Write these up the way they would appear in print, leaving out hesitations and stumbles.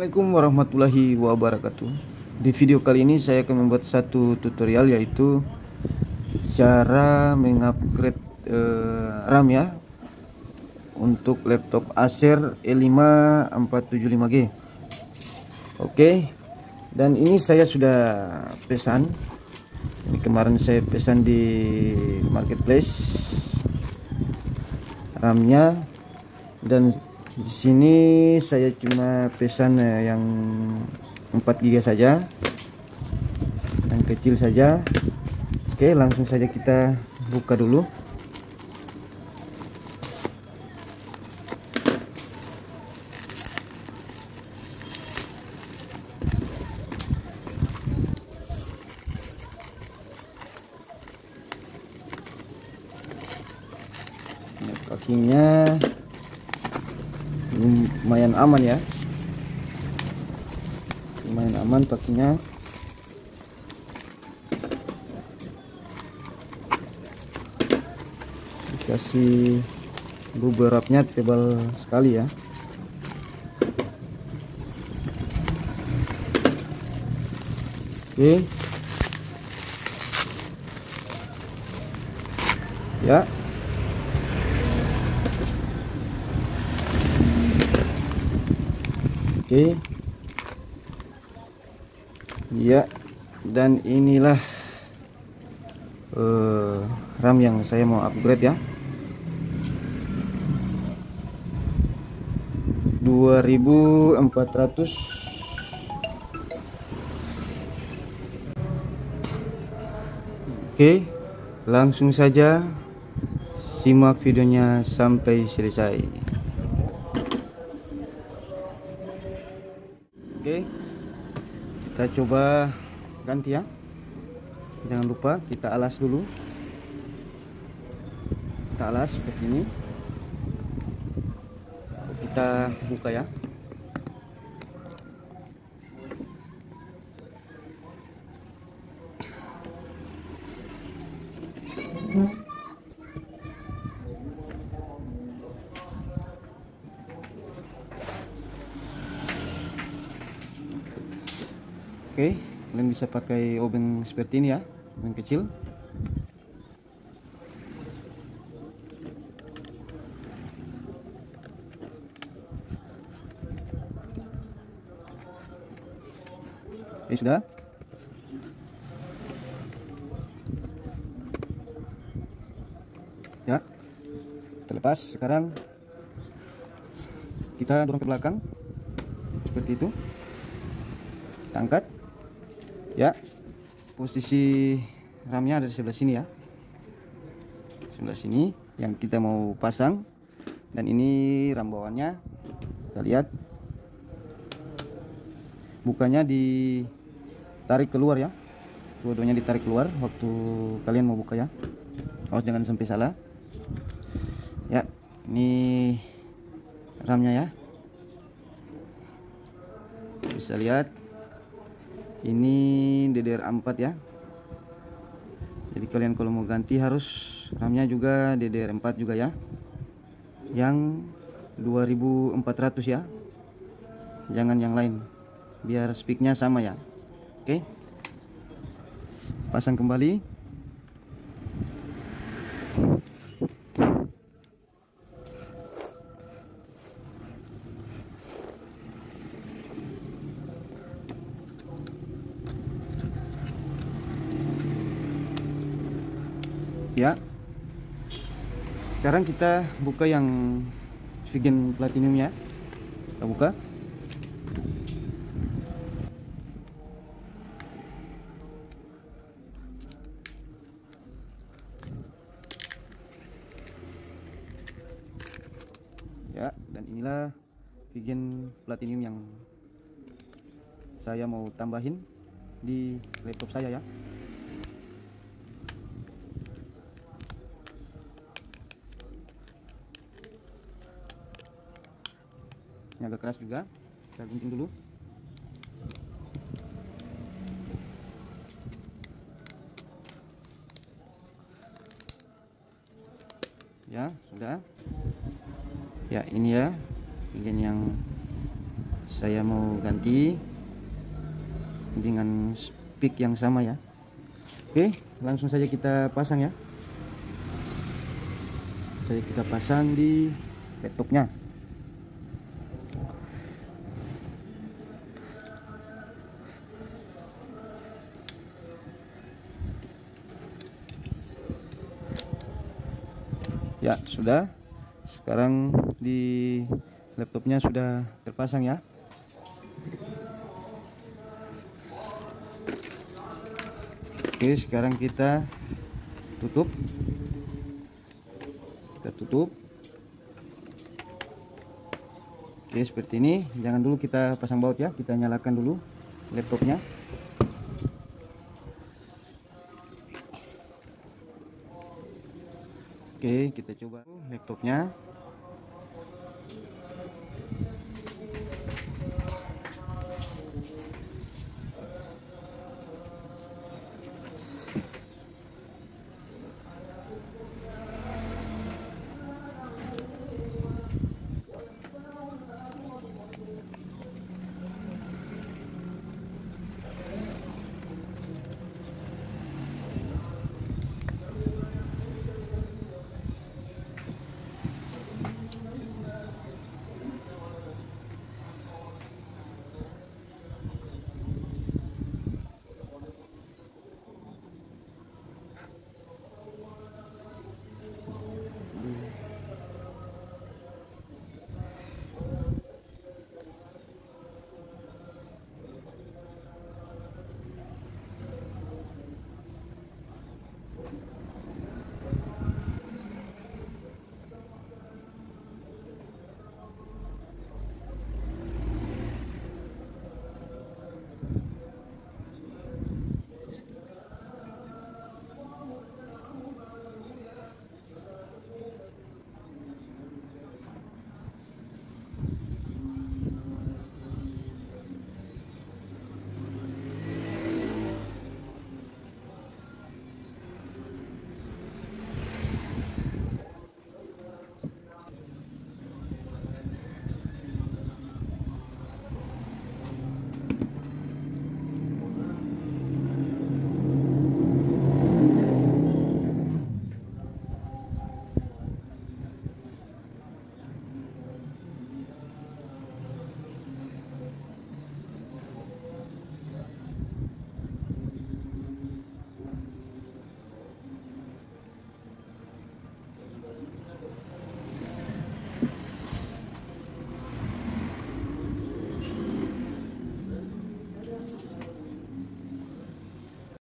Assalamualaikum warahmatullahi wabarakatuh. Di video kali ini saya akan membuat satu tutorial, yaitu cara mengupgrade RAM ya untuk laptop Acer E5 475G. Oke, dan ini saya sudah pesan. Ini kemarin saya pesan di marketplace RAM-nya, dan di sini saya cuma pesan yang 4 GB saja, yang kecil saja. Oke, langsung saja kita buka dulu. Ini packingnya lumayan aman ya, lumayan aman packingnya. Dikasih bubble wrapnya tebal sekali ya. Oke ya, oke ya, dan inilah RAM yang saya mau upgrade ya, 2400. Oke, langsung saja simak videonya sampai selesai. Oke, kita coba ganti ya. Jangan lupa kita alas dulu. Kita alas seperti ini. Kita buka ya. Oke, kalian bisa pakai obeng seperti ini ya, obeng kecil. Oke, sudah. Ya, kita lepas. Sekarang kita dorong ke belakang seperti itu. Kita angkat ya. Posisi RAM-nya ada di sebelah sini ya, sebelah sini yang kita mau pasang. Dan ini RAM bawaannya, kita lihat bukanya ditarik keluar ya, dua-duanya ditarik keluar waktu kalian mau buka ya. Awas jangan sampai salah ya. Ini RAM-nya ya, bisa lihat ini DDR4 ya. Jadi kalian kalau mau ganti harus RAM-nya juga DDR4 juga ya, yang 2400 ya, jangan yang lain, biar speaknya sama ya. Oke, pasang kembali. Ya, sekarang kita buka yang Vigen Platinum ya. Kita buka. Ya, dan inilah Vigen Platinum yang saya mau tambahin di laptop saya ya. Ini agak keras juga, kita gunting dulu. Ya, sudah. Ya, ini ya bagian yang saya mau ganti dengan speak yang sama ya. Oke, langsung saja kita pasang ya. Kita pasang di laptopnya. Ya, sudah. Sekarang di laptopnya sudah terpasang ya. Oke, sekarang kita tutup. Oke, seperti ini. Jangan dulu kita pasang baut ya, kita nyalakan dulu laptopnya. Oke, kita coba laptopnya.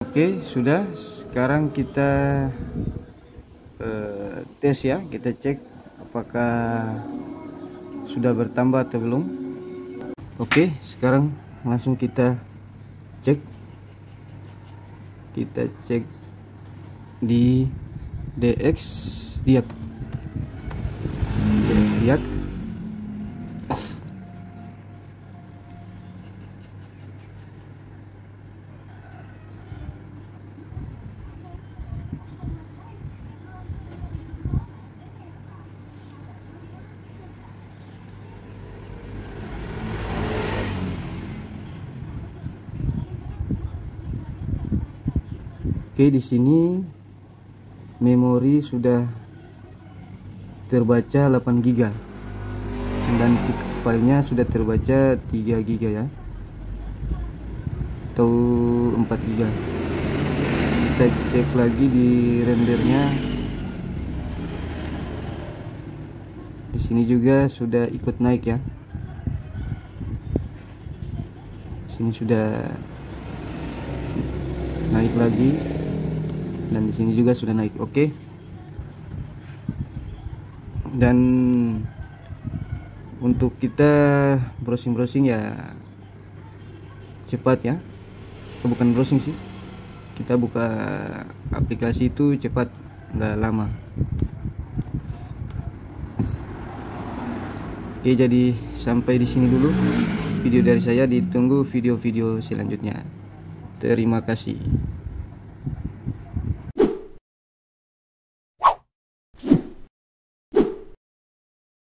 Oke, sudah. Sekarang kita tes ya, kita cek apakah sudah bertambah atau belum. Oke, sekarang langsung kita cek. Kita cek di DX Diag. Oke, di sini memori sudah terbaca 8 GB dan filenya sudah terbaca 3 GB ya, atau 4 GB. Kita cek lagi di rendernya. Di sini juga sudah ikut naik ya. Di sini sudah naik lagi. Dan di sini juga sudah naik. Oke. Dan untuk kita browsing ya cepat ya. Bukan browsing sih, kita buka aplikasi itu cepat, nggak lama. Oke, jadi sampai di sini dulu video dari saya. Ditunggu video-video selanjutnya. Terima kasih.